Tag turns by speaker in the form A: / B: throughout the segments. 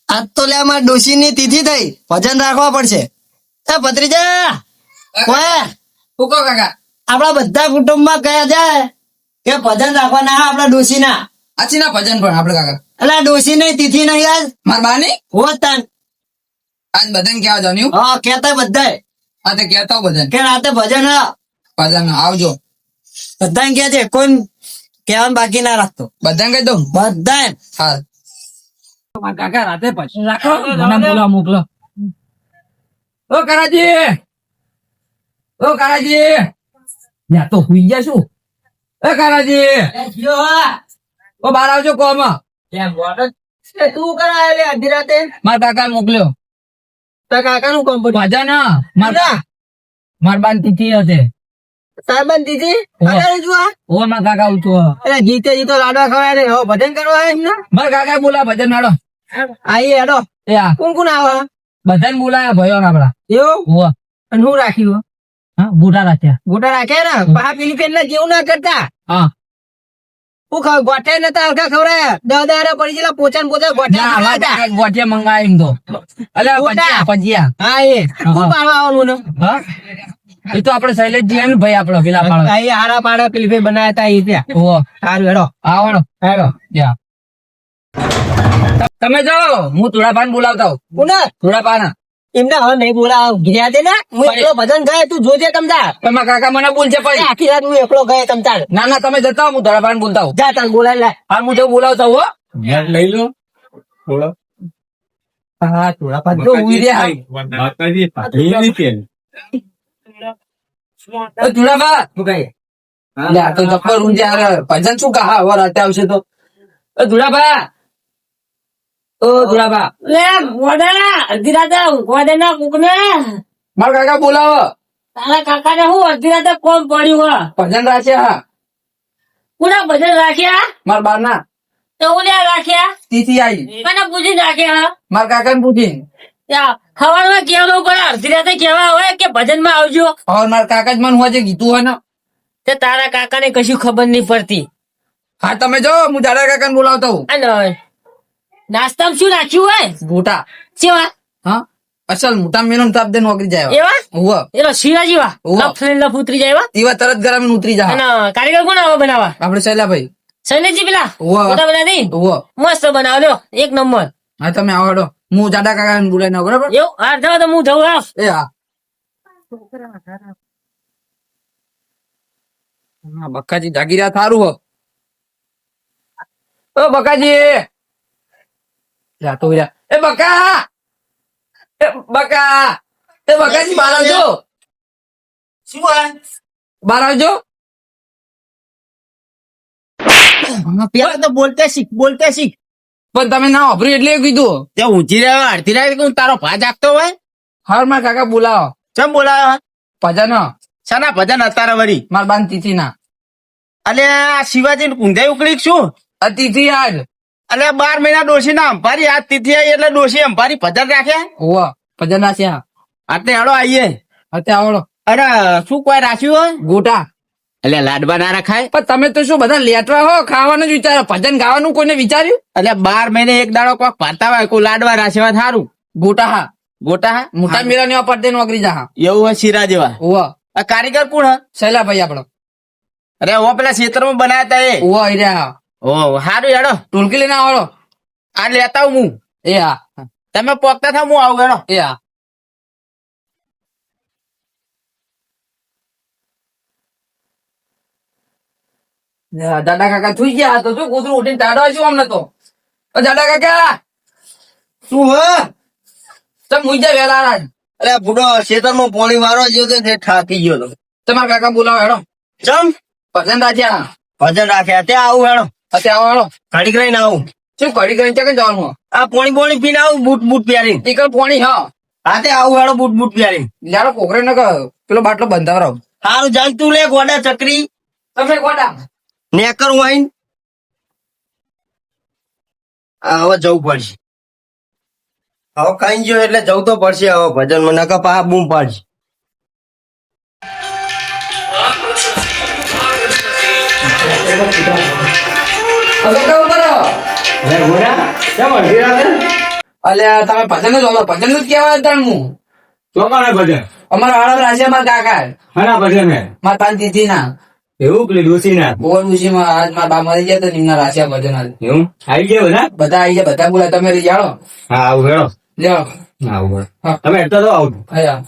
A: આજ તો લે અમાર ડોશીની તિથિ થઈ, ભજન રાખવા પડશે. એ ભત્રીજા કોઈ
B: ઉકો કાકા
A: આપડા બધા કુટુંબમાં કયા જાય કે ભજન રાખવાના આપડા ડોશીના.
B: આછી ના ભજન પણ આપડે કાકા
A: એટલે ડોશીની તિથિ નહીં આજ
B: માર બાની
A: હોત તાન.
B: આજ બધાને કેવા જાણ્યું
A: હા કેતા બધાય
B: આ તે કહેતા બધાને
A: કે રાતે ભજન હ.
B: ભજન આવજો
A: બધાને કે છે, કોઈ કહેવાનું બાકી ના રાખતો.
B: બધાને કહી દઉં
A: બધાય
B: હા કાકા રાતે ભજન રાખો મને બોલા મોકલો. ઓ કરાજી યા તો હુઈ ગયા શું? એ કરાજી ઓ બહાર આવજો કોમ.
A: તું કરાય લે અડધી રાતે?
B: મારા કાકા મોકલ્યો
A: તારા કાકા નું કામ પડ્યું?
B: ભજન માર બાન તિથિ હશે.
A: સાહેબન દીદી
B: હોવે.
A: અરે જુઆ
B: ઓ મારા કાકા ઉઠો
A: અરે જીતે જીતો લાડવા ખવાય ને હવે ભજન કરવા આવે ને.
B: મારા કાકા બોલા ભજન નાડો
A: આઈએ હેડો.
B: એ આ
A: કોણ કોણ આવે?
B: બધાને બોલાયા ભયો આપડા.
A: એવું?
B: હોવા
A: અને હું રાખ્યું?
B: હા બુઢા રાખ્યા.
A: ગોટા રાખ્યા ને પા પેલી પેન જેવું ના કરતા.
B: હા
A: હું ગોઠે નતા હલકા ખવડાયા. દાદા પડી ગયેલા પોચા ને પોચા
B: ના આવા
A: ગોઠા.
B: કાકા ગોઠિયા મંગાય એમ તો અલ્યા
A: ગોટા.
B: ભજીયા
A: હા એ હું પાડવા આવવાનું ને?
B: હા એ તો આપડે શૈલેષજી ને ભાઈ આપડો પેલા પાડો.
A: આ હારા પાડા પેલી ભાઈ બનાયા તા એ ત્યાં.
B: ઓહો
A: સારું હેડો
B: આવડો
A: હેડો.
B: યા તમે જાઓ હું થોડાપાન બોલાવતા હોઉં.
A: કોના
B: થોડાપાન
A: એમને હવે નહીં બોલાવ ઘેર્યા દે ને. હું એકલો ભજન ગાય તું જોજે તમતાર.
B: તમારા કાકા મને બોલશે પછી.
A: આખી રાત હું એકલો ગાય તમતાર.
B: ના ના તમે જતા હો, હું થોડાપાન બોલતા હોઉં.
A: જા તાર બોલાય લે.
B: હા હું તો બોલાવતા હોઉં હો.
C: લઈ લો થોડો
A: હા થોડા પાંચ
B: જો ઉઈ રહ્યા.
C: માતાજી પાઘડીની પેન.
B: એ ધુળાબા
A: શું કહે?
B: લે આ તો જબ્બર ઊંઘે હારે. ભજન શું કહા હવે રાતે આવશે તો. એ ધુળાબા ઓ ધુળાબા
D: લે ગોડા અડધી રાતે ગોડા ના કુકને
B: મારા કાકા બોલાવો.
D: તારા કાકા ને હું અડધી રાતે કોમ પડ્યું હો
B: ભજન રાખે હા
D: પૂરા ભજન રાખ્યા
B: મારા બાર ના
D: તો હું લ્યા રાખ્યા
B: તિથિ આવી
D: મને પૂછી રાખ્યા
B: મારા કાકા ને પૂછીને
D: ખબર કેવાનું પડે અડધી રાતે કેવા હોય કે ભજન માં આવજો.
B: હવે મારા કાકા જ મને હોજે કીધું હોય ને.
D: તે તારા કાકા ને કશું ખબર નહીં પડતી.
B: હા તમે જાઓ હું દાદા કાકા ને બોલાવતા હોઉં.
D: અને નાસ્તામાં શું રાખ્યું હોય
B: મોટા
D: સેવા
B: હા અસલ મોટા મેનો તાપ દે નોકરી જાય
D: એવા
B: હુવા
D: એનો શિરા જેવા
B: ઓહો.
D: લફ ઉતરી જાય એવા.
B: તેવા તરત ગરમ ઉતરી જાય.
D: અને કારીગર કોણ આવે બનાવવા?
B: આપડે શૈલાભાઈ
D: શૈલેષજી પેલા
B: ઓહો.
D: મોટા બનાવી દઈ
B: હુવા
D: મસ્ત બનાવ લ્યો એક નંબર.
B: હા તમે આવો હેડો. હું દાદા કાકા ને બોલાવી નાખું બરાબર.
D: એવું હા જાવ તો હું જઉં હા.
B: એ હા હા બકાજી જાગી રહ્યા થારું હો. ઓ બકાજી જાતો રહ્યા. એ બકા એ બકાજી બહાર આવજો.
A: શું હોય?
B: બહાર આવજો.
A: પેલા તો બોલતે શીખ.
B: પણ તમે ના વાપર્યું એટલે એવું કીધું.
A: ત્યાં ઊંચી રહ્યો અડધી રાત હું તારો ભા જાગતો હોય.
B: હાર મારા કાકા બોલાવો.
A: ચમ બોલાયો?
B: ભજન
A: શાના ભજન અત્યારે વળી?
B: મારા બાન તિથિ ના
A: અલે આ શિવાજી કુંધાઈ ઉકળી શું?
B: આ તિથિ આજ
A: અલે 12 મહિના ડોશી ના અંભારી આ તિથિ આવી એટલે ડોશી અંભારી ભજન રાખ્યા.
B: હોવા ભજન રાખ્યા.
A: આટલે હેડો આવીએ.
B: અત્યારે આવડો
A: અરે શું કોઈ રાખ્યું હોય?
B: ગોટા.
A: એટલે લાડવા ના રખાય?
B: પણ તમે તો શું બધા લેટવા હો ખાવાનું જ વિચારો ભજન ગાવાનું કોઈને વિચાર્યું.
A: એટલે 12 મહિને એક દાડો કોક પાતા હોય કોઈ લાડવા રાખ્યા સારું.
B: ગોટા હા
A: ગોટા હા?
B: મોટા મેળા ને પડતે નોકરી જા હા
A: એવું હોય શીરા જેવા.
B: હોવા
A: આ કારીગર કોણ હ?
B: શૈલાભાઈ આપડો.
A: અરે ઓ પેલા ક્ષેત્રમાં બનાયા તા એ.
B: હોવા રહ્યા
A: ઓ સારું હેડો
B: ટોલકી લઈને આવડો.
A: આ લેતા આવું હું.
B: એ હા
A: તમે પોકતા થાવ હું આવું હેડો.
B: એ હા દાદા કાકા સુઈ ગયા તો શું કૂતરું ઉઠીને ટાઢો છું અમને તો. ઓ દાદા કાકા
A: શું હ?
B: તમે મુઈ જા વેલા રાજ.
A: અરે બુડો ખેતરમાં પોણી મારવા ગયો તો થાકી ગયો તો.
B: તમારા કાકા બોલાવો હેડો.
A: ચમ
B: ભજન રાખ્યા
A: ભજન રાખ્યા ત્યાં આવું હેડો.
B: અત્યારે આવો હેડો.
A: ઘડીક રહીને આવું.
B: શું ઘડી કરીને ક્યાં જવાનું?
A: આ પોણી પીને આવું બૂટ પહેરીને.
B: ટીકર પોણી હા
A: હા તે આવું હેડો બૂટ પહેરીને.
B: જાડો કોકરે ને પેલો બાટલો બંધાવરાવ.
A: સારું ચાલ તું લે ગોડા ચકરી
B: તમે ગોડા
A: નેકર વાઈન. હવે જવું પડશે. હવે કઈ ગયો એટલે જવું તો પડશે હવે ભજન માં નકા પા બૂમ પાડશે.
B: હવે કેવું કરો?
A: ગોડા કેમ અડધી રાતે?
B: અલ્યા તમે ભજન જ બોલો, ભજન જ કેવાય તાણ હું.
C: ચોકાના ભજન
B: અમારા વાળા રાજ્ય માં કાકા
C: હાના ભજન હે
B: મારા તાન તિથિ ના
C: એવું પેલી ડોસીના
B: બોલ માં આજ મારા બા મરી ગયા તો નિમના રાશિયા ભજન આજ.
C: એવું આવી ગયો બધા
B: બધા આવી ગયા, બધા બોલા તમે રહી જાઓ.
C: હા આવું હેડો
B: જાઓ.
C: હા આવું હેડો.
B: હા.
C: તમે હેડતા તો આવું
B: આયા.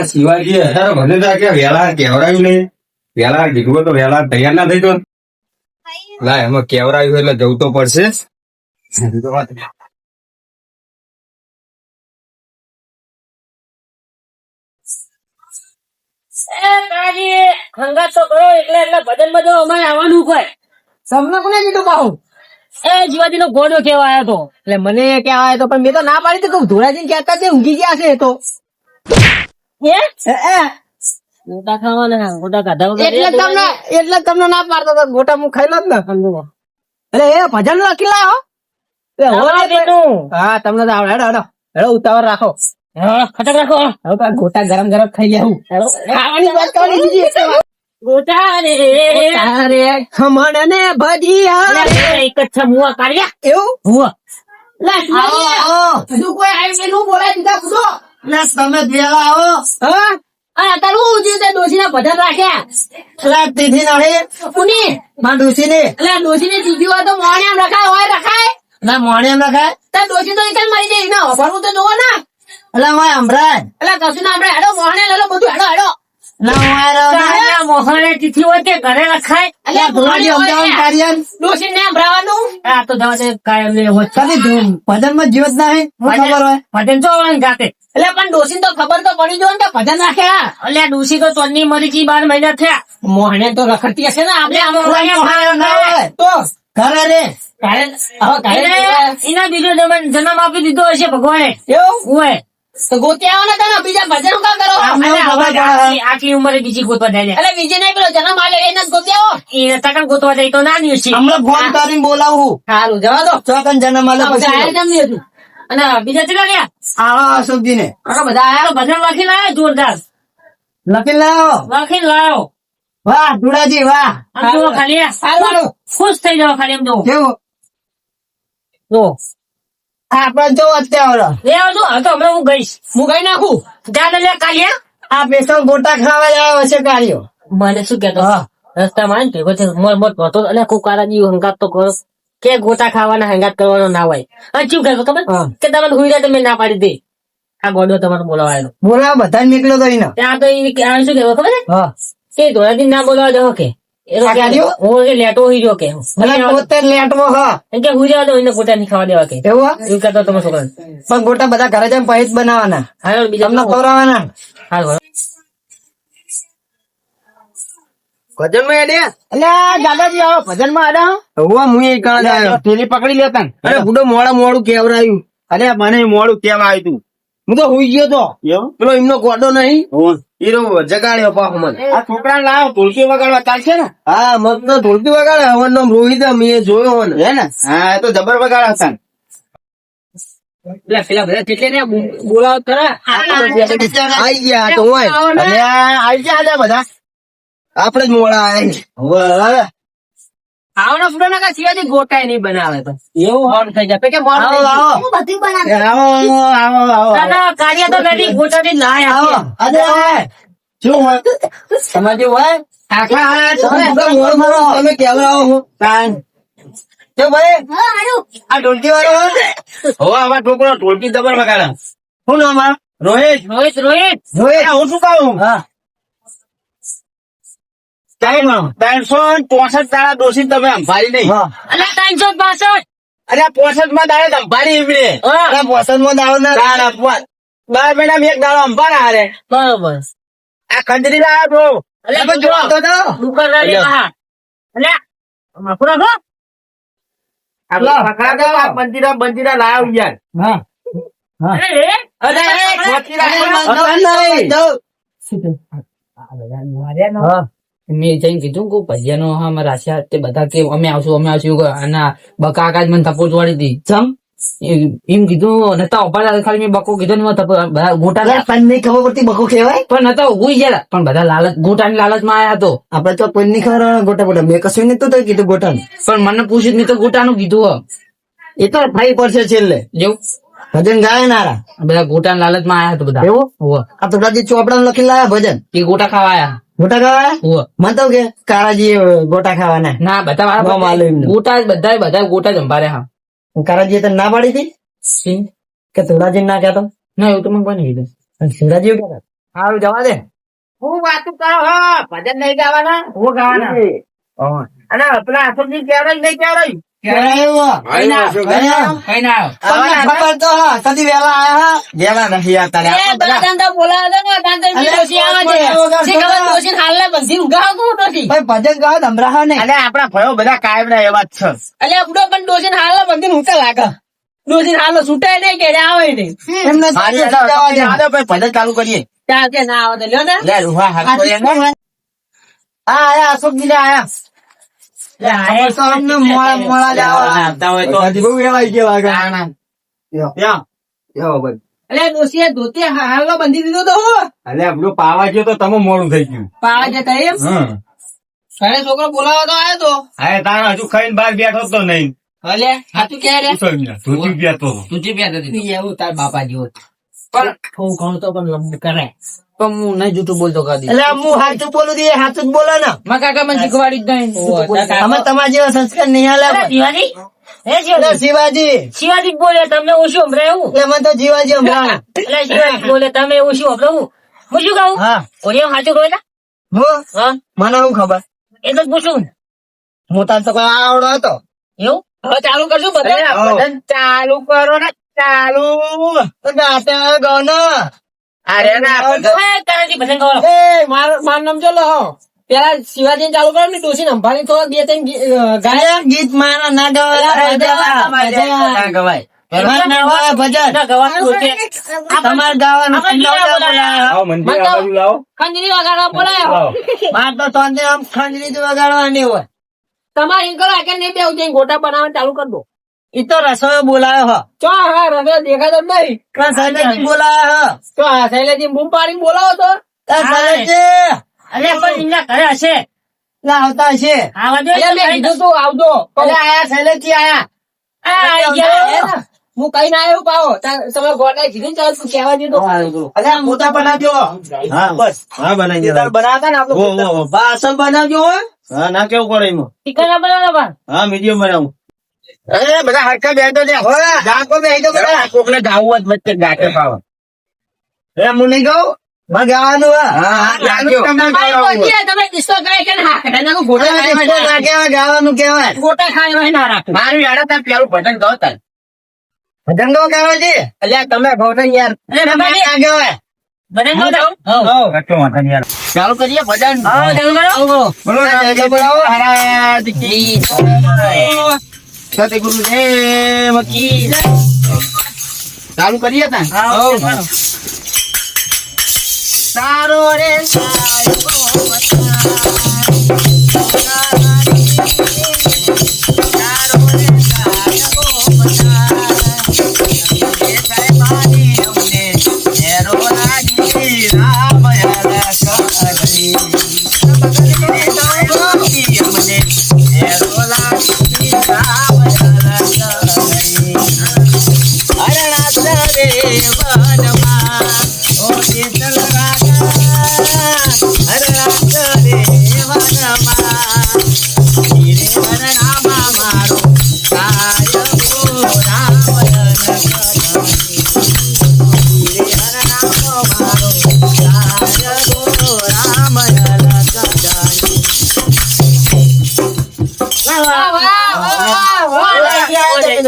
C: શિવાજી અત્યારે મને તો કે વેલા કેવરાયું નહીં વેલા કીધું તો વેલા તૈયાર ના થઈ તો ના એમાં કેવરાયું એટલે જવું તો પડશે
D: એ તારી હંગાત તો કરો એટલે ભજનમાં જો અમારે આવવાનું હોય.
E: તમને કોને કીધું પાહું?
D: એ જીવાજી નો ગોડો કેવા આવ્યો તો.
E: એટલે મને કહેવાય તો પણ મેં તો ના પાડી હતી કે ધોળાજી કહેતા તે ઊંઘી ગયા છે એ તો.
D: હે?
E: એ,
D: ગોટા ખાવાના ગોટા ખાધા વગર
E: એટલે જ તમને ના પાડતો હતો. ગોટા હું ખાઈ લો જ ને. એટલે એ ભજન લખી લાવો. એ હો
D: આવડે
E: રે
D: તેનું.
E: હા તમને તો આવડે. હેડો હેડો હેડો ઉતાવળ રાખો.
D: હા, ખટક રાખો.
E: હવે તો આ ગોટા ગરમ ગરમ ખાઈ ગયા હું. ખાવાની વાત કરવાની બીજી એક વાત.
D: ગોટા રે
E: તારે ખમણ ને ભજીયા
D: એક જ છે મુવા કાઢ્યા.
E: એવું
D: મુવા.
E: હજુ કોઈ આવી નું બોલાય દીધા પૂછો.
A: તમે પેલા આવો
E: હા આ તારું જે તે ડોશીના ભજન રાખ્યા.
A: એટલે તિથિ નાળી
E: કોની?
A: માં ડોસી ને
E: એટલે ડોશીની દીદી હોય તો મોણિયામ રખાય હોય રખાય.
A: ના મોણે એમ રખાય
E: તાર ડોશી તો એકલ મરી જાય ને ભરવું તો જોવો ને.
A: એટલે હું સંભળાય
E: એટલે કશું ના આપણે હેડો મોહણે લેલો બધું હેડો હેડો.
A: ના હું આ રહ્યો ને.
D: તારા મોહણે તિથિ હોય તે ઘરે રખાય.
E: એટલે
A: ધોળાજી અમદાવાદ કાર્યન
E: ડોશી ને ભરાવાનું.
D: આ તો જવા દે કાયમ ને હોય.
A: કદી ભજન માં જીવત ના હે ખબર હોય
D: ભજન જો આવવાનું જાતે.
E: એટલે પણ ડોશી તો ખબર તો પડી જો ને કે ભજન રાખ્યા.
D: અલ્યા ડૂસી તો તોરની મરી ગઈ 12 મહિના થયા.
E: મોહણે તો રખડતી હશે ને આપણે આમ
A: મોહણે ના હોય.
E: તો
A: ઘરે રે
E: કાલે હવે કાલે
D: એના બીજો જન્મ આપી દીધો હશે ભગવાને.
E: એવું
D: હોય
E: તો ગોતી આવો ને તને બીજા ભજન કા કરો.
A: આમને
D: અલ્યા
A: ખબર
D: હવે
A: પડે.
D: આટલી ઉંમરે બીજી ગોતવા જાય.
E: એટલે બીજે નહીં પેલો જન્મ આલે એને જ ગોતી આવો.
D: એ તકન ગોતવા જાય તો ના ન્યુસી.
A: હમણાં ફોન કરીને બોલાવું
E: સારું જવા દો.
A: ચોકન જન્મ આલે
E: આ બધા આયા
A: પછી
E: કેમ નહીં હતું?
D: અને બીજા કેટલા ગયા?
A: આવા અશોકજી ને
E: આખા બધા આયા.
D: ભજન લખી લાયો જોરદાર.
A: લખી લાવો
D: લખી લાયો.
A: વાહ ધુડાજી વાહ
D: આમ જુઓ ખાલી
E: સારું.
D: ખુશ થઈ જાવ ખાલી એમ જુઓ.
A: કેવું
D: જો
A: આપડે જો અત્યારે
D: લે આવજો. હા તો હમણાં હું ગઈશ.
E: હું કઈ નાખું.
D: જા લે કાલિયા.
A: આ પેશલ ગોટા ખાવા આવ્યો છે કાર્યો
D: મને શું કેતો રસ્તામાં ને ભેગો થઈને મોર મોર કરતો એટલે કુકારા જેવું હંગાત તો કરો કે ગોટા ખાવાના હંગાત કરવાનો ના હોય. અને શું કહેતો ખબર કે તમને હુઈ જાય તમે ના પાડી દે. આ ગોડો તમારે બોલાવાયેલો
A: બોલાવ બધા નીકળ્યો તો એને
D: ત્યાં તો આ શું કહેતો ખબર
A: હા
D: કે ધોળાજી ના બોલાવા દો કે
A: આ કાર્યો?
D: હું કે લેટો હોઈ ગયો કે
A: એટલે પોતે લેટવો હા
D: એમ કે હુઈ જવા દો એને ગોટા નહીં ખાવા દેવા કે
A: એવું હા?
D: એવું કહેતો તમે છોકરા.
A: પણ ગોટા બધા ઘરે જઈને પછી જ બનાવવાના
D: હાલો બીજા
A: તમને ખવડાવવાના
D: હાલો
A: ભજન માં અડ્યા
E: એટલે દાદાજી આવો ભજન માં આડા.
A: હુઆ હું એ કાં આવ્યો
C: પેલી પકડી લેતા ને.
A: અરે બુડો મોડું કેવરાયું
C: અરે મને મોડું કેવા આવ્યું તું
A: હું તો હુઈ ગયો તો
C: એવું
A: પેલો એમનો ગોડો નહીં હીરો જગાડ્યો પાછો મને
C: આ છોકરા લાવો તુલસી વગાડવા ચાલશે ને
A: હા મત તો ઢોલકી વગાડે હવન નો રોહિત મેં જોયો ને
C: હે ને હા એ તો જબર વગાડા હતા ને.
D: પેલા બધા કેટલે ને બોલાવો ખરા.
A: આઈ ગયા તો હોય અને આઈ ગયા ને બધા આપડે જ મોડા આયા
E: આવના ફૂટો ના સિવાજી ગોટાય નહીં બનાવે તો
D: એવું
E: મોડ થઈ જાય કે મોડ
A: આવો આવો
E: બધી બનાવે.
A: આવો આવો આવો
D: દાદા કાર્ય તો નથી ગોટાથી લાય
A: આવો અરે શું હોય તમારે જેવું હોય આખા તમે કેવા આવો હું જો ભાઈ આ ઢોલકી વાળો
C: હવે આવા છોકરો ઢોલકી જબર વગાડા
A: શું નામ આ
C: રોહિત
D: રોહિત રોહિત
A: રોહિત
C: હું શું કહું
A: હા
C: 364 દાડા દોષી તમે અંભારી નહીં
A: હા
D: અને 365
C: અરે 65 માં દાડે અંભારી એમણે
A: અરે પોસદ માં દાવ ના
C: દાડા 12 મહિના એક દાડો અંભારા હારે
D: બરોબર
C: આ ખંજરી લાવ્યો
D: અલે
A: તમે જોવા તો જાઓ.
D: દુકાન રાની બહાર અલે માફુરા ગો
C: બંદીરા લાવ્યો યાર
D: અરે
C: અરે
B: મેં જઈને કીધું કે ભૈયાનો હા રાશિયા તે બધા કે અમે આવશું આના બકાકા જ મને થપ્પો ચોડી હતી.
A: ચમ
B: એમ કીધું નતા ઉભા હતા, ખાલી મેં બકો કીધું ને મેં બધા ગોટા
A: અરે તને નહીં ખબર પડતી બકો કહેવાય
B: પણ નતા ઉભું ગયા પણ બધા લાલચ ગોટાની લાલચમાં આયા હતો.
A: આપડે તો કોઈ નહીં ખબર ગોટા બોટા મેં કશું નહીં તો કીધું ગોટા
B: પણ મને પૂછ્યું જ નહીં તો ગોટાનું કીધું હો.
A: એ તો ભાઈ પડશે છેલ્લે
B: જેવું
A: ભજન ગાય નારા
B: બધા ગોટાની લાલચમાં આયા હતા બધા.
A: એવું
B: હોવે.
A: આ તો દાદી ચોપડા લખી લાયા ભજન
B: એ ગોટા ખાવા આયા.
A: ગોટા ખાવા
B: હોવે.
A: મને તો કે કારાજી ગોટા ખાવાના
B: ના બધા
A: બહુ
B: મારા
A: માલુમ એમને.
B: ગોટા બધા ગોટા જ અંબારે હા.
A: કારાજી તને ના પાડી હતી
B: સિંહ?
A: કે તુરાજી ના કહેતો
B: ના એવું તો મને કોઈ નહીં કીધું.
A: સુરાજી એવું કહેતા
B: સારું જવા દે. હું વાતું કરો હો ભજન નહીં ગાવાના હું ગાવાના અને પેલા આસુરજી કેવડાય નહીં કેવડાય કઈ ના આવ્યો.
A: તમને ખબર તો હા કદી વેલા આયા હા વેલા નથી આવતા રે. આપણે બધા- ભાઈ ભજન ગાવ ધમરાહા ને
E: અને આપણા ભયો બધા કાયમ ના એવા જ છે
A: એમને
E: મારી
A: જવા દે.
E: ભજન ચાલુ કરીએ લે રૂહા હાથ તો એને.
A: હા આયા અશોકજી ને આયા ખબર તો અમને મોડા જ આવા.
E: આવતા હોય તો
A: હજી બહુ વેલા આઈ ગયા લાગે.
E: ત્યાં.
A: યો ભાઈ.
E: બંધી દીધો તો
C: અલે આપણું પાવા ગયો તો તમે મોડું થઈ ગયું.
E: છોકરો બોલાવો તો આવ્યો તો
C: હા તારા હજુ ખાઈને બહાર બેઠો જ તો નહીં.
E: અલે હાથું ક્યાં રે
C: પૂછો એમને. ધોતી બેઠો હતો.
B: તુજી બે હતી
E: એવું તાર બાપા જેવો
B: પણ
E: થોડું ઘણું તો પણ લંબ કરે
B: પણ હું નહીં જૂઠું બોલતો કદી.
A: એટલે હું હાચું બોલું દે હાચું જ બોલો ને
B: મારા કાકા મને શીખવાડ્યું જ નહીં.
A: અમે તમારા જેવા સંસ્કાર નહીં આલે એટલે શિવાજી
D: શિવાજી બોલે તમને ઓછું સંભળાયું
A: એટલે મને તો જીવાજી હમણાં
D: એટલે શિવાજી બોલે તમે ઓછું સંભળાવું હું શું કહું
A: હા
D: ઓરે સાચું કહું ને
A: હું
D: હા
A: મને શું ખબર
D: એટલે જ પૂછું
A: હું તાર તો કોઈ આવડો હતો
D: એવું હવે ચાલુ કરશું બધા
A: ભજન
E: ચાલુ કરો ને ચાલુ
A: તો ગાતે ગયો ને
E: અરે ના
D: તારાથી ભજન કરો
E: એ માર નામ ચલો પેલા શિવાજી ચાલુ કરો ને ડોસી સંભાળી તો બે ત્રણ
A: ગાયા ગીત મારા ના ગવાય ભજન
E: ના ગવાય
A: મારા ના ગવાય ભજન
D: ના ગવાનું છે
A: તમારે ગાવાનું
D: આપણે
A: નવરા
D: ક્યાં
A: બોલાયા.
C: આવો મંદિર આ બાજુ લાવો.
D: ખંજરી વગાડવા બોલાયો
C: લાવો.
A: મારે તો તોંદે આમ ખંજરી જ વગાડવાની હોય
D: તમારે એમ કરો આગળ નહીં બેવું જઈને ગોટા બનાવવાનું ચાલુ કરી દો
A: ઈ તો રસોઈ બોલાયો હો
D: ચો હા રમે દેખાતો જ નહીં
A: કાં સાહેબજી બોલાયો હો
D: તો આ શૈલેજી બૂમ પાડીને બોલાવો તો
A: કાં સાહેબજી
D: અરે પણ એમના ઘરે હશે
A: લા આવતા છે
D: આવા દો
E: એટલે મેં કીધું તું આવજો
A: અલે આયા શૈલેજી આયા
E: હું કઈ ના આવ્યો પાવો તમે ગોટા કીધું ચાલ તું કહેવા દીધો
A: અલે આ મોટા બનાવજો
C: હા બસ હા બનાવી દે.
E: બનાવતા ને આપડે
A: બાસણ બનાવજો હો
C: હા ના કેવું પડે એમાં.
D: ચિકન ના બનાવો પણ
C: હા મીડિયમ બનાવું.
E: અરે બધા હરખા બેઠો છે
A: જાકો બેહી તો બધા
E: કોકને ગાવું જ વચ્ચે ગાટે પાવો
A: એ હું નહીં કહું મારે ગાવાનું હે
D: તમારી પહોંચી તમે કિસ્સો ગાય કે ના એને હું ગોટા ખાય
A: ના કહેવાય ગાવાનું કહેવાય
D: ગોટા ખાય હોય ના રાખો
E: મારું યાર તાર પેલું ભજન ગાવ તાર
A: ભજન ગો કહેવાય છે
E: અલ્યા તમે ગાવ ને યાર
D: અરે બાબાજી
A: ના કહેવાય
D: ભજન ગાવ તો
C: કચ્ચો વાંધો નહીં યાર.
E: ચાલુ કરીએ ભજન
D: હા ચાલુ કરો
E: બોલો બોલાવો હરાજ કી સતગુરુ દેવ કી જય. ચાલુ કરીએ તા સારો રે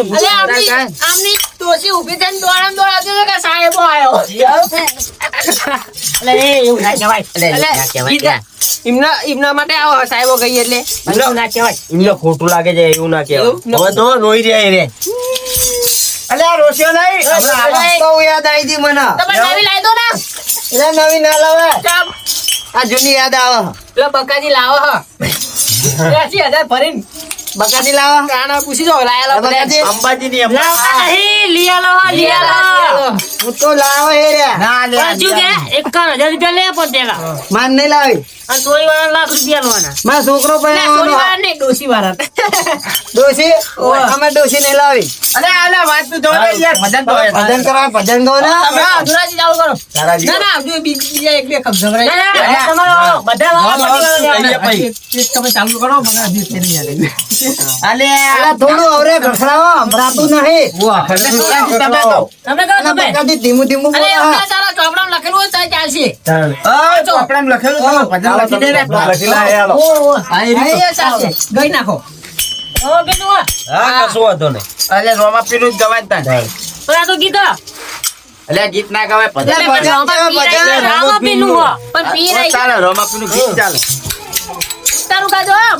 D: આમની ડોશી ઊભી થઈને દોડામ દોડાતી હતી કે સાહેબો આવ્યો એટલે એવું ના કહેવાય
E: એમના માટે આવો સાહેબો ગઈ એટલે
D: એવું ના કહેવાય
A: એમને ખોટું લાગે છે એવું ના કહેવાય હવે તો રોઈ રહ્યા રે અલે આ રોસ્યો નહીં બહુ યાદ આવી હતી મને
D: તમે નવી લાવી દો ને
A: એટલે નવી ના લાવે
D: ચાપ.
A: આ જૂની યાદ આવે
E: પેલા બકાજી લાવો હ 80,000 ભરીને
A: બકાજી લાવો
E: કાના પૂછી જો લાયેલા બધા
B: અંબાજીની
D: લાવવા નહીં, લઈ આલો હો, લઈ આલો.
A: હું તો લાવો હે રે
B: ના લે
D: પણ શું કે 51,000 રૂપિયા લે પણ પેલા.
A: માન નહીં લાવી
D: અને ચોરીવાળા લાખ રૂપિયા લેવાના.
A: મારો છોકરો
D: ના,
A: પણ
D: ચોરીવાળા નહીં, ડોશીવાળા.
A: ડોશી અમે ડોશી નહીં લાવી
B: અલે વાત તું જો ને યાર ભજન તો હોય.
A: ભજન કરવા ભજન ગો ના
E: હા ધુરાજી ચાલુ કરો
B: તારાજી.
E: ના ના હજુ બીજા એક બે કપ
D: ના,
E: જવરાય
D: ના, તમારો બધા વાળા પટી વાળા લેવાના.
E: એક કપ ચાલુ કરો મને હજુ તે નહીં આવે
B: અલે
A: અલા થોડું અવરે ઘસડાવો હમણાતું નહીં
B: તમે તો
D: તમે કહો તમે.
A: બકાજી ધીમું ધીમું
E: અરે
A: બોલો
E: અમને તારા ચોપડામાં લખેલું હોય તો ચાલશે
B: ચોપડામાં લખેલું તમે ભજન લખી દે ને.
E: અહીંયા ચાલશે ગઈ નાખો
D: હવે કીધું હો.
B: અલે રોમા પીલું જ ગવાય તા
D: પણ આ તો ગીતો.
B: અલે ગીત ના ગવાય ભજન
A: ભજન
D: એટલે રામા પીનું હો. પણ પી નહીં.
B: ચાલે રોમા પીલું ગીત ચાલે
E: તારું કાજો
D: હા,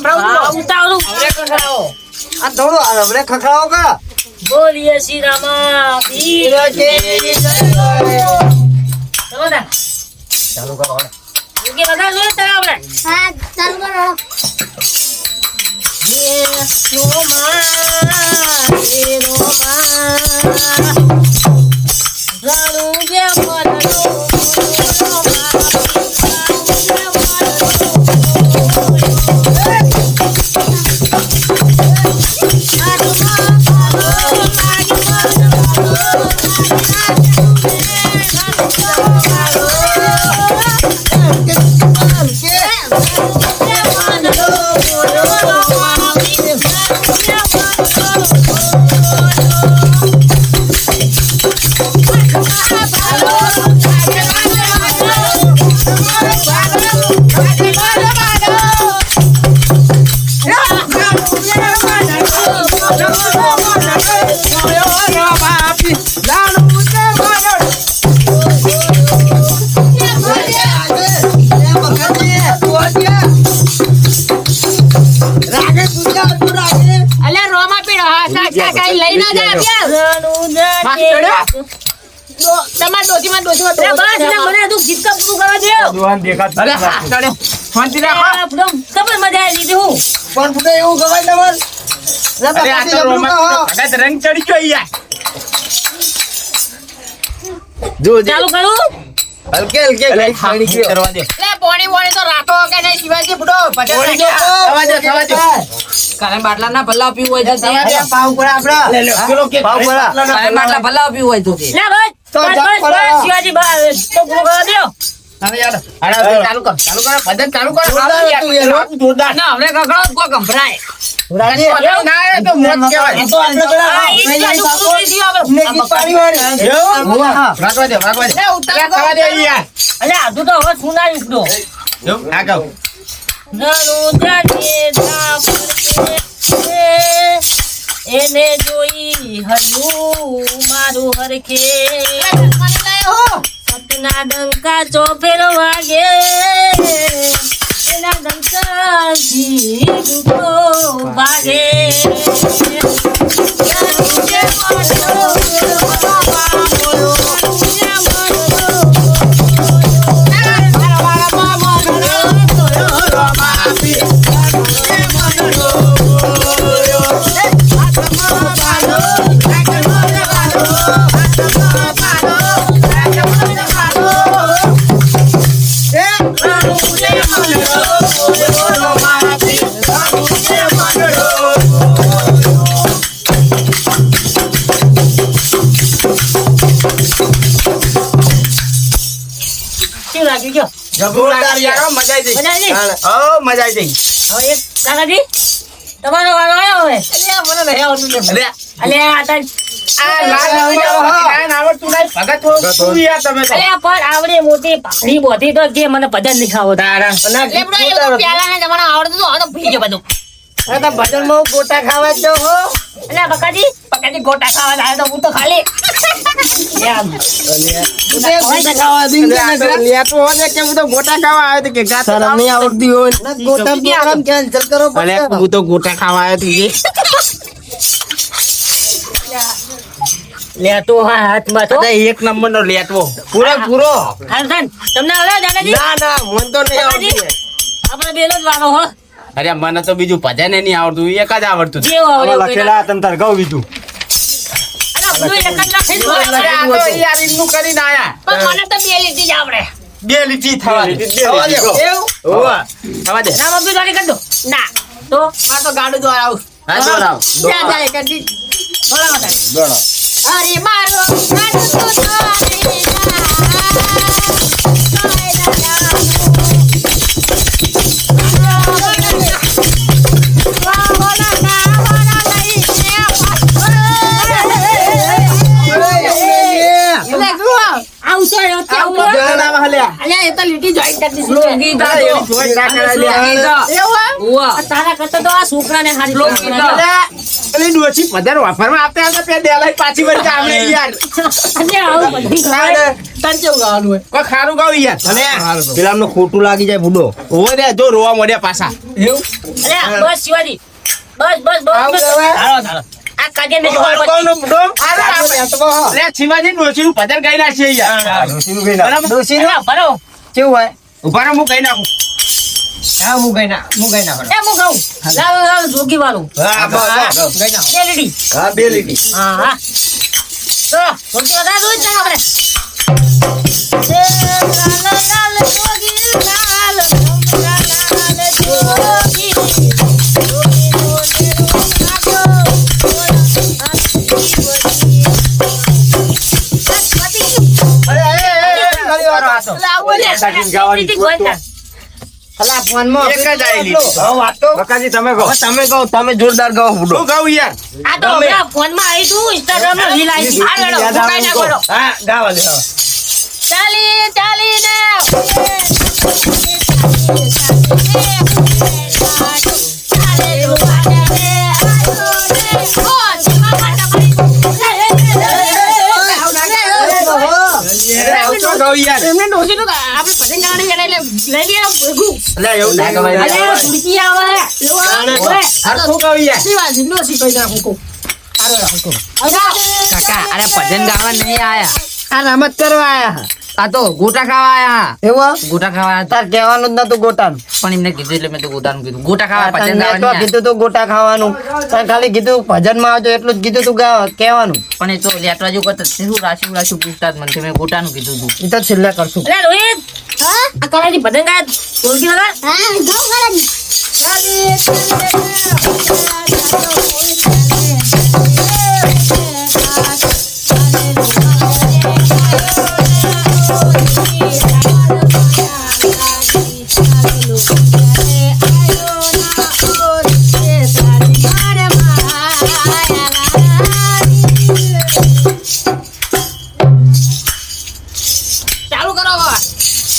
D: ઉતાવળું. હવે કકડાવો.
A: આ થોડું હમણે ખખડાવો કા
D: બોલીએ શ્રી રામા પીર કી જય. ચલો તાર.
B: ચાલુ કરો હવે.
D: રૂકી બધા જોઈએ તારે આપણે. હે રોમા, હે રોમા, જાણું જે મનનું રોમા,
E: અલ્યા રોમા પીડો હા કાકા કઈ લઈ ના જાય
D: જાણું જે
E: તમાર ડોશીમાં
D: બસ, એટલે મને તું ગીત કા પૂરું કરવા દે.
B: અલે હા ચડ્યો શાંતિ રાખો
D: એકદમ ખબર મજા આવી લીધી હું.
A: પણ ફૂટે એવું ગવાય તમારે
B: અરે આ તો રોમા ભગત રંગ ચડી ગયો યાર જો
D: ચાલુ કરું.
A: હલકે હલકે ગઈ પાણી ગયો
B: કરવા દો
E: લે પોણી પોણી તો રાખો કે નહીં શિવાજી ફૂટો
B: પોણી
E: પટેલ
B: ગયો. થવા દો, થવા દો.
E: કાલે બાટલા ના ભલ્લા પીવું હોય તો
A: અરે પાવ પડે આપડા
B: લે લે પેલો કે
A: પાવ પડે
E: કાલે બાટલા ભલ્લા પીવું હોય તો
D: ના બસ,
A: તો
D: બસ,
A: જા
D: બસ,
A: પડો.
D: બસ, શિવાજી બસ, તો પૂરું કરવા દ્યો.
B: હવે યાર અરે ચાલુ કર ભજન ચાલુ કર
A: જોરદાર હતું યાર.
B: જોરદાર
E: ના હવે કકડો કોઈ ગંભરાય
A: રાજી
B: ના એ તો મોજ કહેવાય
A: આ તો આપણે પેલા
D: હા, ઈ જ પાછું પૂરું થઈ ગયું આપણે.
A: ને ગીત પાડી વાળી
B: એવું? રાખવા દે રાખવા દે
E: લે ઉતાર
B: યાર, થવા દે યાર
D: અલ્યા, હજુ તો હવે સુનાઈ ઉપડો.
B: જો આ કહું
D: જાણું જાગે જા પડકે, એને જોઈ હૈયું મારું હરખે. સપના ડંકા ચોફેર વાગે, એના ડંકાથી ડૂબો ભાગે. જાણું જે મનનો કેવું લાગ્યું કયો?
B: જોરદાર યાર મજા આવી
D: મજા આવી?
B: ઓ મજા આવી
D: હવે એક કાકાજી, તમારો વારો આવ્યો હવે.
E: મને નહીં આવડતું લે.
B: અરે
D: અલ્યા, આ તાર-
B: આ લાલ આવડતું નહીં ભગત તું યાર તમે તો
D: અલ્યા, પણ આવડી મોટી પાઘડી બોધી તો કે મને ભજન નહીં ખાવો તારા.
E: લે બરો એ તો પહેલાના જમાનામાં આવડતું હતું, હવે તો ભૂલી ગયો બધું.
A: આ તો ભજન માં ગોટા ખાવા જ જાઉં હો
D: અલ્યા, બકાજી,
E: પકાજી ગોટા ખાવા લાવે તો હું તો ખાલી
D: યાર,
A: ગોટા ખાવા દી ને
B: લેતો હોય કે હું તો ગોટા ખાવા આવ્યો તો કે ગાતો
A: શરમ નહીં આવડતી હોય ને ગોટા પ્રોગ્રામ કેન્સલ કરો
B: અરે
A: પડશે.
B: હું તો ગોટા ખાવા આવ્યો તું
D: લે તો હા હાથમાં તો.
B: એક નંબર નો લેટવો પૂરો પૂરો
D: હાલ થાન, તમને આવડે દાદાજી?
A: ના ના મન તો નહીં આવડતી
D: આપણે બેલો જ વારો હો.
B: અરે મને તો બીજું ભજન નહીં આવડતું એક જ આવડતું
D: જેવો આવડે એવું
C: લખેલા તને તાર ગૌ બીજું
D: અલા, હું એક જ લખી દઉં.
B: અરે આ તો યાર ઈનું કરીને આયા
D: પણ મને તો બે લીટી જ આવડે.
B: બે લીટી થવા દે
A: થવા દે.
B: એવું હોવા થવા દે
D: ના, મમ્મી જોડે કરી દો. ના તો
E: આ તો ગાડું દ્વારા આવું
B: હા દોડાવ
D: જા જા એક જ બોલાવો તારે.
C: ગણો
D: અરે મારો નાનું તો
E: જણાવા હલ્યા
D: અલ્યા એ તો લીટી જોઈન કરી દીધી છે.
B: એવી જોઈ ના કરાય લે
E: એવું
D: તારા કરતા તો આ છોકરાને હારી
E: અલ્યા,
B: પેલી ડોશી ભજન વાપરવા આપતા હતા પેલા ડેલાઈ પાછી વળી આપણે યાર
D: આવું બધી
E: તને કેવું ગાવાનું હોય
B: કોઈ ખારું ગાવ યાર
A: અને પેલા અમને ખોટું લાગી જાય બુડો
B: ઓવે રે જો રોવા મોડ્યા પાછા
E: એવું
D: અલ્યા બસ શિવાજી બસ
E: આવું
D: બસ
E: હવે?
D: હાલો હાલો આ કાગે ને જોવા
B: કોનું ડોમ
E: આ તો કહો.
B: લે શિવાજી ડોશીનું ભજન ગાઈ નાખીએ યાર
C: ડોશીનું કઈ ના
B: બરાબર
D: પડ્યો ભરો
E: કેવું હોય
B: ઉભા રહો, હું કહી નાખું
E: હા હું ગઈ ના
D: એ હું કહું લાવ જોગી વાળું
A: હા બસ
E: ગઈ ના
D: બે લીટી
A: હા 2 લીટી
D: હા હા તો જોગી વધારે જોઈ છે આપણે લાલ જોગી લાલ જોગી
E: અલા ફોનમાં
B: એક જ આયેલી.
A: હવે વાત તો
C: બકાજી તમે કહો
A: હવે તમે કહો તમે જોરદાર ગાઓ બુડો
B: હું ગાઉં યાર
D: આ તો હમણાં ફોનમાં આવી તું ઇન્સ્ટાગ્રામમાં રીલ આવી હતી. આ લેડો, ફૂંકાઈ ના બોલો.
A: હા ગાવા દે હવે.
D: ચાલીને
B: આવતો ગાઉં યાર
D: એમને ડોશીનું તો આપણે પતંગ ગાડી કરે એટલે લઈ લઈએ ભેગું.
A: અલ્યા એવું ના ગવાય
D: અરે આ સુરતી આવે. ઓય,
B: આ શું ગાઉં યાર
E: શિવાજી ડોશી કહી નાખું કહું.
F: કાકા અરે ભજન ગાવા નહીં આયા
E: આ રમત કરવા આયા
F: આ તો ગોટા ખાવા આયા
E: એવું
F: ગોટા ખાવા આયા
E: તાર કહેવાનું જ નતું ગોટાનું
F: પણ એમને કીધું એટલે મેં તો ગોટાનું કીધું ગોટા ખાવા ભજન
E: તને
F: ગાવા
E: તો
F: નહીં આયા.
E: કીધું તું ગોટા ખાવાનું તને ખાલી કીધું ભજનમાં આવજો એટલું જ કીધું તું કહેવાનું
F: પણ એ તો લેટવા જેવું કરતા શું રાશી પૂછતા જ મને મેં ગોટાનું કીધું તું
E: એ તો છેલ્લે કરશું
D: અરે રોહિત આ કલાજી પતંગ ગાય ઢોલકી વગર ચાલુ કરો હવે.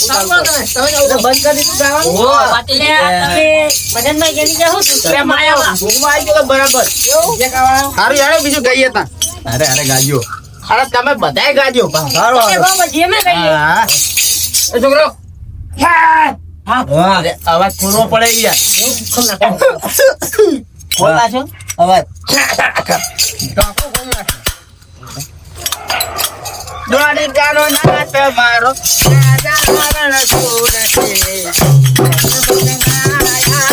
D: ચાલુ કરો તમે
E: બંધ કરી દીધું ગાવાનું
D: એટલે તમે ભજનમાં જેની જાઓ છો, તમે માયામાં.
B: ભૂખમાં આવી ગયો તો બરાબર સારું યાર બીજું ગાઈએ તા
C: અરે અરે ગાજો
B: અરે તમે બધાય ગાજો
A: સારો
D: એ બાબા જેમે કહીએ.
B: હા એ છોકરો
A: હા
B: અરે અવાજ ખોલવો પડે યાર
A: બોલા છો અવાજ
B: દોડી જાનો નાથ મારો રાજા મરણ સુરતે
D: રાજા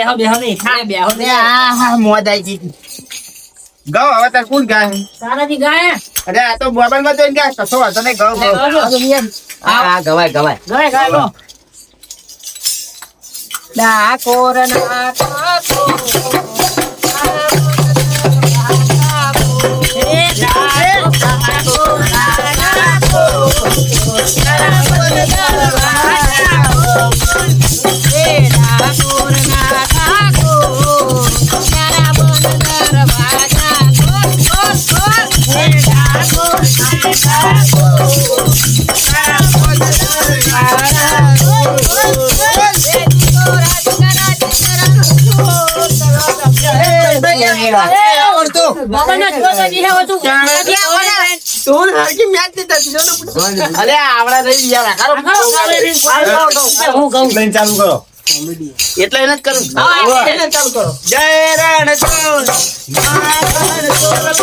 D: બેહો બેહો નહીં બેહો
B: અરે આ મોજ આવી ગઈ. ગાઓ હવે તાર કોણ ગાય?
D: તારાથી ગાય
B: અરે આ તો મોબાઈલમાં જોઈને ગાય, કશો વાંધો નહીં, ગાઓ, ગાઓ.
A: હા ગવાય ગવાય
D: ગાય ગાય ગો
E: ડાકોર ના ઠાકોર,
D: એ ગાય બાબાના જોતા જીહે હતું
E: તું હરકી મેચ દેતા તીજો ને
B: અરે આવડા રહી ગયા, કારો.
D: હું કહું
C: લઈને ચાલુ કરો.
B: એટલે એને જ કરું.
E: એને ચાલુ કરો.
B: જય રણછોડ, મારા રણછોડ.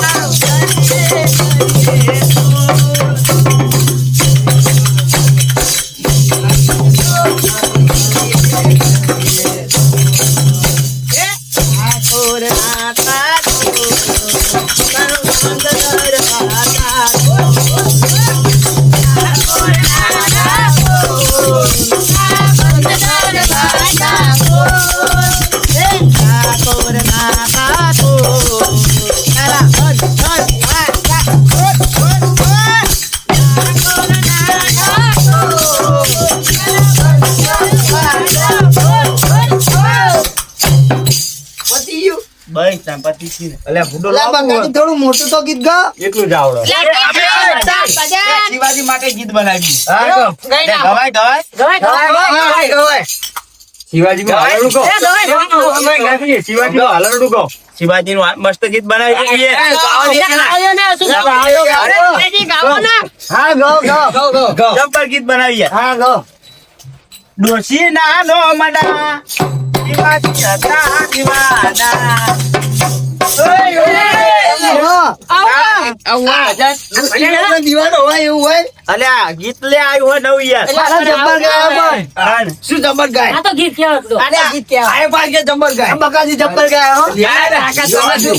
B: બસ સંપત્તિ છે ને.
C: અલ્યા ભૂંડો
E: અલા
C: લાવો.
E: બકાજી થોડું મોટું તો ગીત ગા.
C: એટલું જ આવડે.
B: શિવાજી માટે ગીત બનાવ્યું.
C: હા, કહો.
B: ગવાય ગવાય
E: ગવાય.
C: શિવાજી નું હાલરડું કહો. શિવાજી નું હાલરડું કહો.
B: શિવાજી નું મસ્ત ગીત બનાવ્યું છે.
E: હા ગો ગો ગો.
B: જબ્બર ગીત બનાવી.
E: હા ગો.
B: ડોશી નાનો મડા શિવાજી હતા દીવાના.
E: દીવાનો હોય એવું હોય.
B: અલ્યા ગીત લે આવ્યું હોય નવું યાર.
E: મારા જબ્બર ગાયા પણ.
B: હા.
E: શું જબ્બર ગાય?
D: આ તો ગીત કેવું
E: આને આ ગીત કેવાય. આય પાછે જબ્બર ગાય. બકાજી જબ્બર ગાયા હો.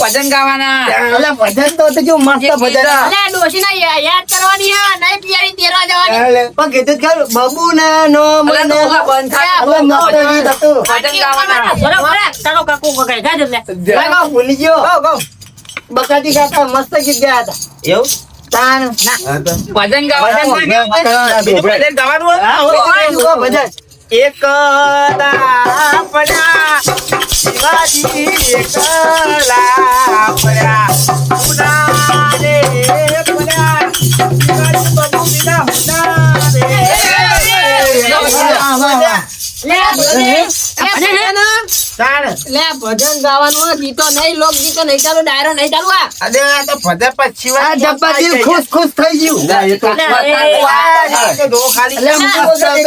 F: ભજન ગાવાના
E: અલા ભજન તો કેવું મસ્ત ભજન.
D: યાદ કરવાની હે નહીં પિયારી તેરવા જવાની
E: પણ કીધું ખરું બાબુ ના નો મને
F: બંધ થાય.
E: અલા મસ્ત ગીત હતું.
F: ભજન ગાવાના
D: બરાબર તારો કાકુ કઈ ગાય ને
E: લાગો ભૂલી ગયો. બકાજી ગાતા મસ્ત ગીત ગયા હતા.
B: એવું
E: તાન
F: ભજન ગાવાના
B: બીજું ભજન ગાવાનું હોય?
E: ભજન
B: એક પડ્યા શિવાજી એકલા પડ્યા ઉનારે પડ્યા શિવાજી બબુ વિના ઉનારે. તાણ.
E: ભજન ગાવાનું ગીતો નહીં લોક ગીતો નહીં ચાલુ ડાયરો નહીં ચાલુ
B: અરે આ તો ભજન પછી
E: આ જબ્બાજી ખુશ ખુશ થઈ ગયું.
B: તો ખાલી
E: એટલે હું તો બકાજી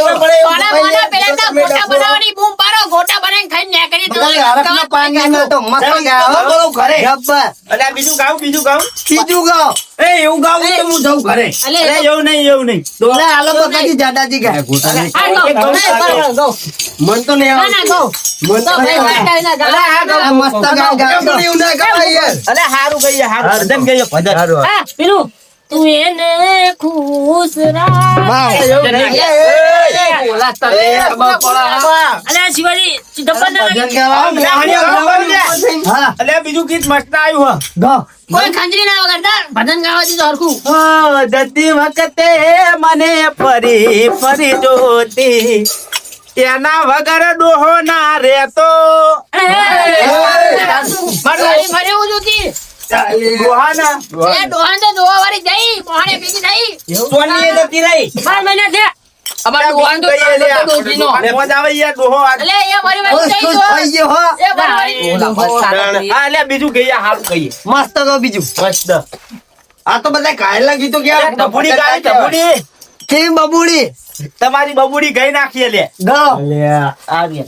E: હરખના પાણીમાં તો મસ્ત ગાયો હો. જબ્બર.
B: અલ્યા બીજું ગાવું
E: બીજું ગાઓ.
B: એ એવું ગાવું તો હું જાઉં ઘરે. અરે એવું નહીં
E: લે હાલો બકાજી જાડાજી ગાય. મન તો નહીં આવડતું. મન તો નહીં આવડતું. આ મસ્ત ગાય ગાય. એવું ના ગાવાય યાર.
B: અરે હારું કહીએ હારું ભજન કહીએ ભજન.
D: પેલું તું એને ખુશ અલ્યા શિવાજી ડબ્બા ના
E: ભજન ગાવાનું. હા
B: અલ્યા બીજું ગીત મસ્ત આવ્યું
E: ગાઓ.
D: કોઈ ખંજરી ના વગર ભજન ગાવા દીધું હરખું
B: જતી વખતે મને ફરી ફરી જોતી એના વગર ડોહો ના રહેતો. ડોહાના સોનીએ જતી રહી.
F: અમારે ડોહાન તો
B: કહીએ લે.
F: ડોશીનો.
B: મોજ આવે યાર ડોહો આ.
E: ખુશ ખુશ થઈ ગયો હો.
B: હા એટલે બીજું કહીએ હારું કહીએ
E: મસ્ત ગાઓ બીજું.
B: મસ્ત.
E: આ તો બધા ઘાયલા ગીતો ક્યાં
B: ટપુડી ગાય ટપુડી.
E: કેવી બબુડી
B: તમારી બબુડી ગઈ નાખીએ લે.
E: ગાઓ.
B: આ રહ્યા.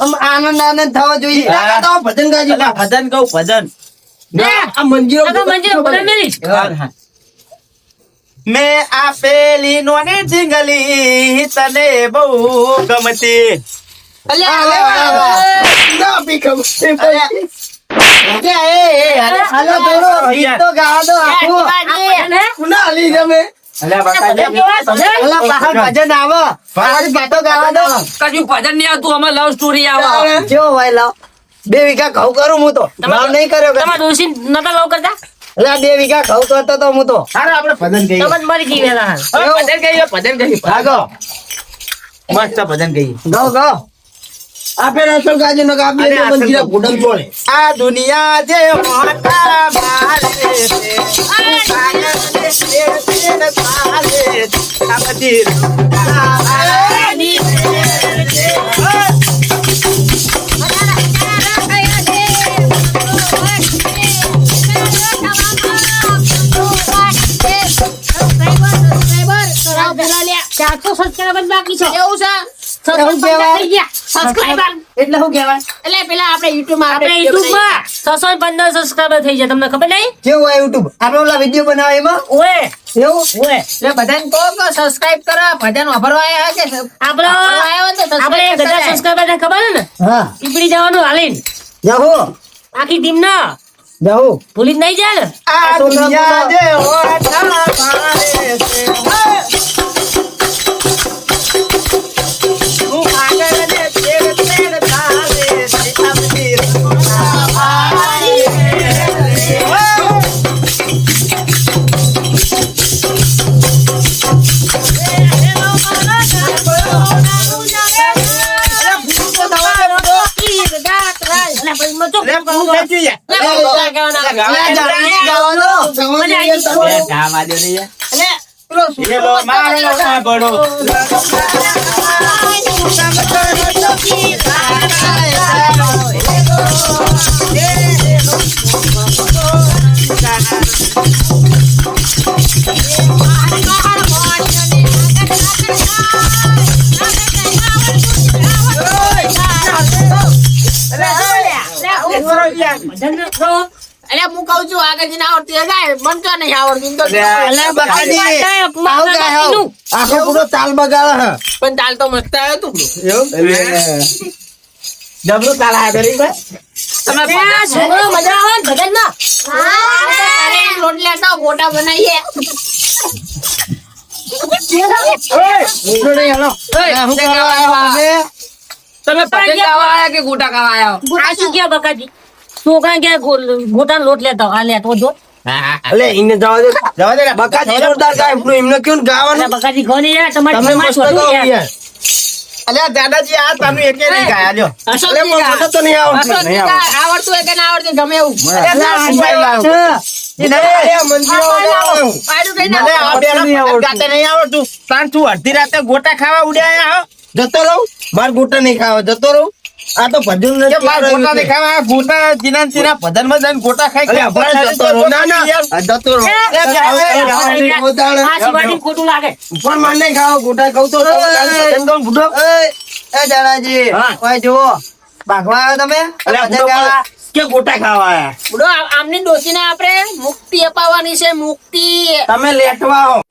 E: આમ આનંદ આનંદ થવા જોઈએ.
B: હા.
E: તો ભજન ગાજી.
B: અલ્યા ભજન કહું ભજન.
E: આ મંજીરો
D: મંજીરો ભજન મેલી
B: મેં આપેલી નોની ઢીંગલી તને બહુ ગમતી
A: ના પી ખબર હાલો થોડો ગીત તો ગાવા દો આખું કુના હાલી તમે અલા બહાર ભજન આવો મારી વાતો ગાવા દો
F: કશું ભજન નહીં આવતું અમે લવ સ્ટોરી આવે
A: કેવો ભાઈ લાવ 2 વીઘા ઘઉં કરું હું તો લાવ નહીં કર્યો
D: તમારા ડોશી નતા લવ કરતા
A: અલા 2 વીઘા ઘઉં કરતો તો હું તો
B: હારું આપણે ભજન ગઈએ
D: તમે મરી ગઈ વેલા હાલ.
B: ભજન ગઈએ
A: ભાગો
B: મસ્ત ભજન ગઈએ
A: ગાઓ ગાઓ આપે રસોલ ગાજો ન આપી દે મંજીરા ભૂડમ છોડે
B: આ દુનિયા જે મોટા મારે છે આ બધી
D: ચારસો સબસ્ક્રાઇબર બાકી છે
E: એવું છે
D: સબસ્ક્રાઇબર થઈ ગયા સબસ્ક્રાઇબર
A: એટલે શું કહેવાય
E: એટલે પેલા આપણે YouTube માં
D: આપણે YouTube માં 615 સબસ્ક્રાઇબર થઈ જાય તમને ખબર નહીં
A: કેવું હોય યુટ્યુબ આપણે ઓલા વિડીયો બનાવે એમાં
D: ઓએ
A: એવું
D: ઓએ
E: એટલે બધાને કહો કે સબસ્ક્રાઇબ કરો ભજન વાપરવા આવ્યા કે
D: આપણો
E: આવ્યો તો
D: આપણે બધા સબસ્ક્રાઇબર ને ખબર છે ને
A: હા
D: પીપળી જવાનું હાલીને
A: જાહો
D: આખી ટીમ ના
A: જાહો
D: ભૂલી જ નહીં જાય ને
B: આ દુનિયા જે મોટા મારે છે હું પાગલ ને તેર તેર તારે છે આ બધી
E: અરે હું કઉ છું આગળ જઈને આવડતી ગાય મન તો નહીં આવડતું તો
A: અલા બકાજી આવું ગાય આખો પૂરો તાલ બગાડે હે
E: પણ તાલ તો મસ્ત આવ્યો તું
B: ડબલું તાલા કરી
D: તમે છોકરો મજા આવે ને ભજન માં
E: રોટ લેતા ગોટા બનાવીએ
A: ઉઠો નહીં હાલો હું કરવા આવ્યો તમે
F: તમે ભજન ગાવા આયા કે ગોટા ગાવા આયા
D: આ શું કે બકાજી છોકરા કે ગોટાનો લોટ લેતા આ લેતો જો
A: અલે ઇને જવા દે બકાજી જોરદાર ગાય પેલું એમને કેવું ગાવાનું
D: અલા બકાજી કોની યાર તમારી
A: તમે
D: ફરમાઈશ
A: મસ્ત
D: વધુ
A: ગાઓ
D: યાર.
A: યાર
B: અલ્યા દાદાજી આ તમે એકે નહીં ગાયા લ્યો
A: અલે મને તો નહીં આવડતું
E: આવડતું હોય કે ના આવડતું ગમે એવું
B: ગાતે નહીં આવડતું તાણ તું અડધી રાતે ગોટા ખાવા ઉડ્યા હો
A: જતો રહું માર ગોટા નહીં ખાવા જતો રહું આ તો ભજન નથી
B: કે બાર ગોટા નહીં ખાવા ગોટા જીના જીના ભજનમાં જઈને ગોટા ખાઈ
A: અલે આપણે જતો રહું ના ના આ જતો રહું
D: આ શિવાજી ખોટું લાગે
A: પણ મને નહીં ખાવા ગોટા ખાવ તો એ દાદાજી ઓય જુઓ ભાગવા આવ્યો તમે
B: કે ગોટા ખાવા આયા
E: બુડો આમની ડોસીને આપણે મુક્તિ અપાવવાની છે મુક્તિ
A: તમે લેટવા હો